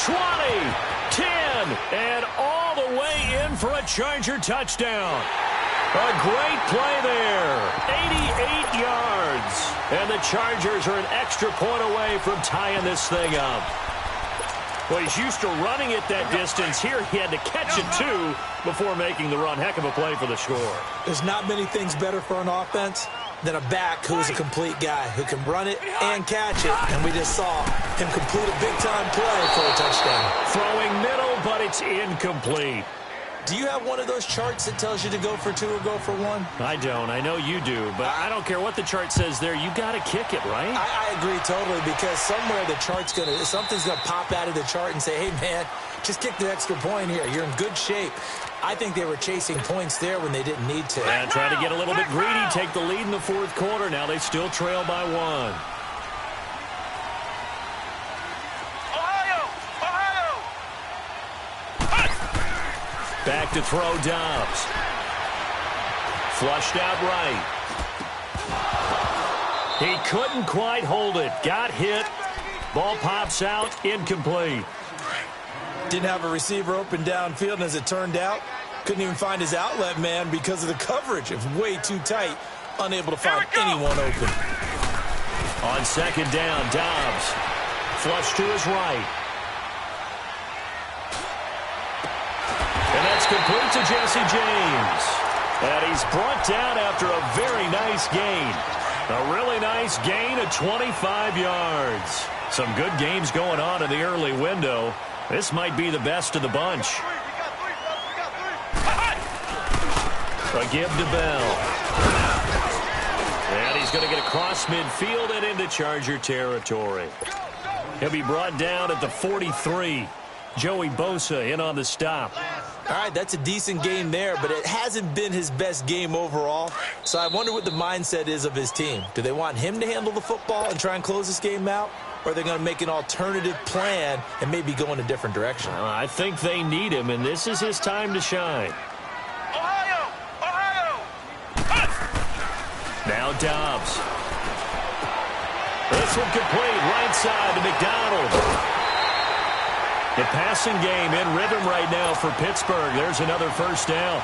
[SPEAKER 1] 20, 10, and all the way in for a Charger touchdown. A great play there. 88 yards. And the Chargers are an extra point away from tying this thing up. Well, he's used to running it that distance. Here he had to catch it, too, before making the run. Heck of a play for the score.
[SPEAKER 2] There's not many things better for an offense than a back who is a complete guy who can run it and catch it. And we just saw him complete a big-time play for a touchdown.
[SPEAKER 1] Throwing middle, but it's incomplete.
[SPEAKER 2] Do you have one of those charts that tells you to go for 2 or go for 1?
[SPEAKER 1] I don't. I know you do, but I don't care what the chart says there. You got to kick it, right?
[SPEAKER 2] I agree totally, because somewhere the chart's something's gonna pop out of the chart and say, hey man, just kick the extra point here. You're in good shape. I think they were chasing points there when they didn't need to.
[SPEAKER 1] And try to get a little bit greedy, take the lead in the fourth quarter. Now they still trail by 1. Back to throw Dobbs. Flushed out right. He couldn't quite hold it. Got hit. Ball pops out. Incomplete.
[SPEAKER 2] Didn't have a receiver open downfield, and as it turned out, couldn't even find his outlet man because of the coverage. It was way too tight. Unable to find anyone open.
[SPEAKER 1] On second down, Dobbs. Flush to his right. And that's complete to Jesse James. And he's brought down after a very nice gain. A really nice gain of 25 yards. Some good games going on in the early window. This might be the best of the bunch. A give to Bell. And he's going to get across midfield and into Charger territory. He'll be brought down at the 43. Joey Bosa in on the stop.
[SPEAKER 2] All right, that's a decent game there, but it hasn't been his best game overall. So I wonder what the mindset is of his team. Do they want him to handle the football and try and close this game out? Or are they going to make an alternative plan and maybe go in a different direction?
[SPEAKER 1] I think they need him, and this is his time to shine.
[SPEAKER 3] Ohio!
[SPEAKER 1] Now Dobbs. This one complete, right side to McDonald. The passing game in rhythm right now for Pittsburgh. There's another first down.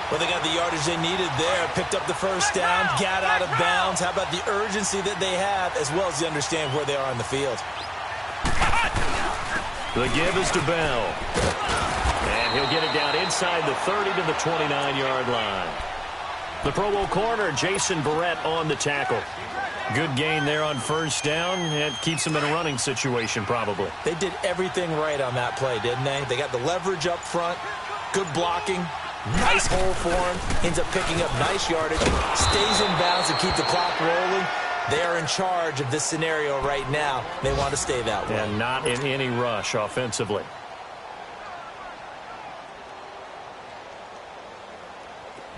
[SPEAKER 2] Well, they got the yardage they needed there. Picked up the first down, got out of bounds. How about the urgency that they have, as well as they understand where they are on the field?
[SPEAKER 1] The give is to Bell. And he'll get it down inside the 30 to the 29-yard line. The Pro Bowl corner, Jason Verrett, on the tackle. Good gain there on first down. It keeps them in a running situation, probably.
[SPEAKER 2] They did everything right on that play, didn't they? They got the leverage up front, good blocking, nice hole for him, ends up picking up nice yardage, stays in bounds to keep the clock rolling. They are in charge of this scenario right now. They want to stay that way.
[SPEAKER 1] And not in any rush offensively.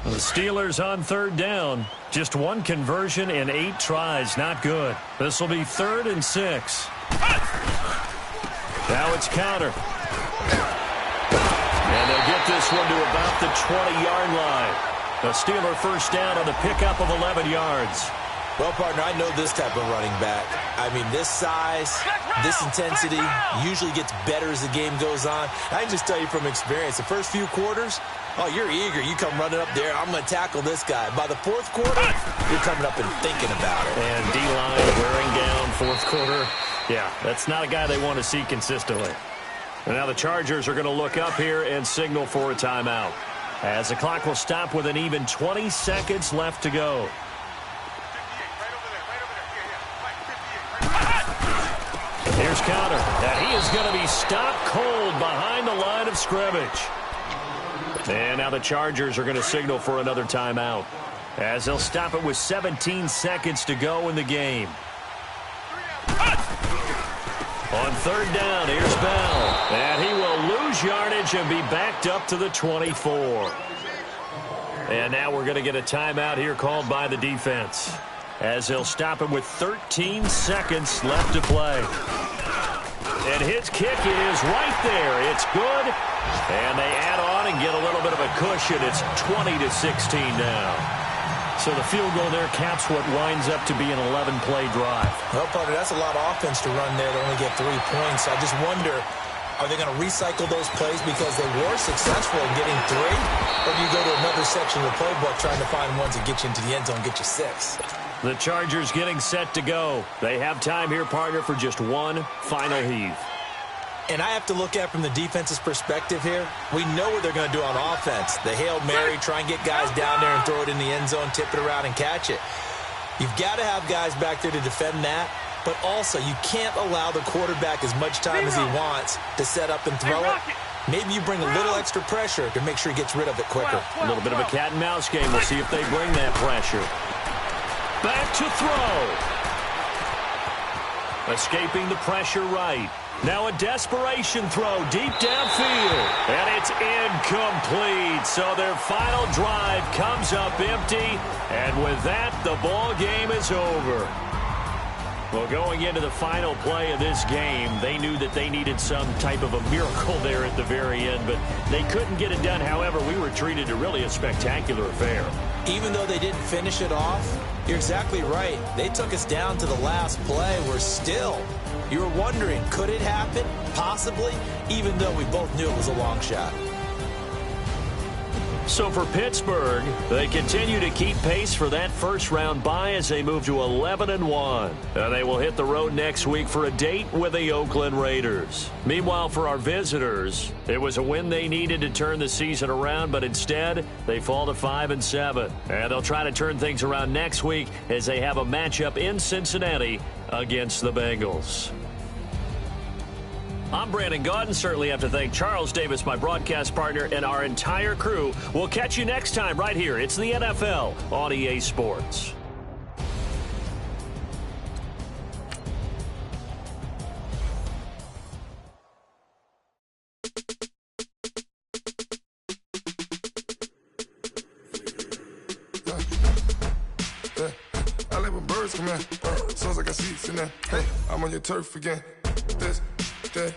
[SPEAKER 1] The Steelers on third down. Just one conversion in 8 tries. Not good. This will be 3rd and 6. Now it's counter. And they'll get this one to about the 20-yard line. The Steeler first down on the pickup of 11 yards.
[SPEAKER 2] Well, partner, I know this type of running back. I mean, this size, this intensity usually gets better as the game goes on. I can just tell you from experience, the first few quarters, oh, you're eager. You come running up there. I'm going to tackle this guy. By the fourth quarter, you're coming up and thinking about it.
[SPEAKER 1] And D-line wearing down fourth quarter. Yeah, that's not a guy they want to see consistently. And now the Chargers are going to look up here and signal for a timeout, as the clock will stop with an even 20 seconds left to go. Here's counter. And he is going to be stopped cold behind the line of scrimmage. And now the Chargers are going to signal for another timeout, as they'll stop it with 17 seconds to go in the game. On third down, here's Bell. And he will lose yardage and be backed up to the 24. And now we're going to get a timeout here called by the defense, as they'll stop it with 13 seconds left to play. And his kick is right there. It's good. And they add on and get a little bit of a cushion. It's 20-16 now. So the field goal there caps what winds up to be an 11-play drive.
[SPEAKER 2] Well, partner, that's a lot of offense to run there to only get 3 points. I just wonder, are they going to recycle those plays because they were successful in getting 3? Or do you go to another section of the playbook trying to find ones that get you into the end zone, get you 6?
[SPEAKER 1] The Chargers getting set to go. They have time here, partner, for just one final heave.
[SPEAKER 2] And I have to look at it from the defense's perspective here. We know what they're going to do on offense. The Hail Mary, try and get guys down there and throw it in the end zone, tip it around and catch it. You've got to have guys back there to defend that, but also you can't allow the quarterback as much time as he wants to set up and throw it. Maybe you bring a little extra pressure to make sure he gets rid of it quicker.
[SPEAKER 1] A little bit of a cat and mouse game. We'll see if they bring that pressure. Back to throw. Escaping the pressure right. Now a desperation throw deep downfield. And it's incomplete. So their final drive comes up empty. And with that, the ball game is over. Well, going into the final play of this game, they knew that they needed some type of a miracle there at the very end, but they couldn't get it done. However, we were treated to really a spectacular affair.
[SPEAKER 2] Even though they didn't finish it off, you're exactly right. They took us down to the last play. We're still, you were wondering, could it happen? Possibly, even though we both knew it was a long shot.
[SPEAKER 1] So for Pittsburgh, they continue to keep pace for that first-round bye as they move to 11-1. They will hit the road next week for a date with the Oakland Raiders. Meanwhile, for our visitors, it was a win they needed to turn the season around, but instead, they fall to 5-7. And they'll try to turn things around next week as they have a matchup in Cincinnati against the Bengals. I'm Brandon Gaudin. Certainly have to thank Charles Davis, my broadcast partner, and our entire crew. We'll catch you next time right here. It's the NFL on EA Sports.
[SPEAKER 4] I like when birds come in. Sounds like I see seats in there. Hey, I'm on your turf again. This, that.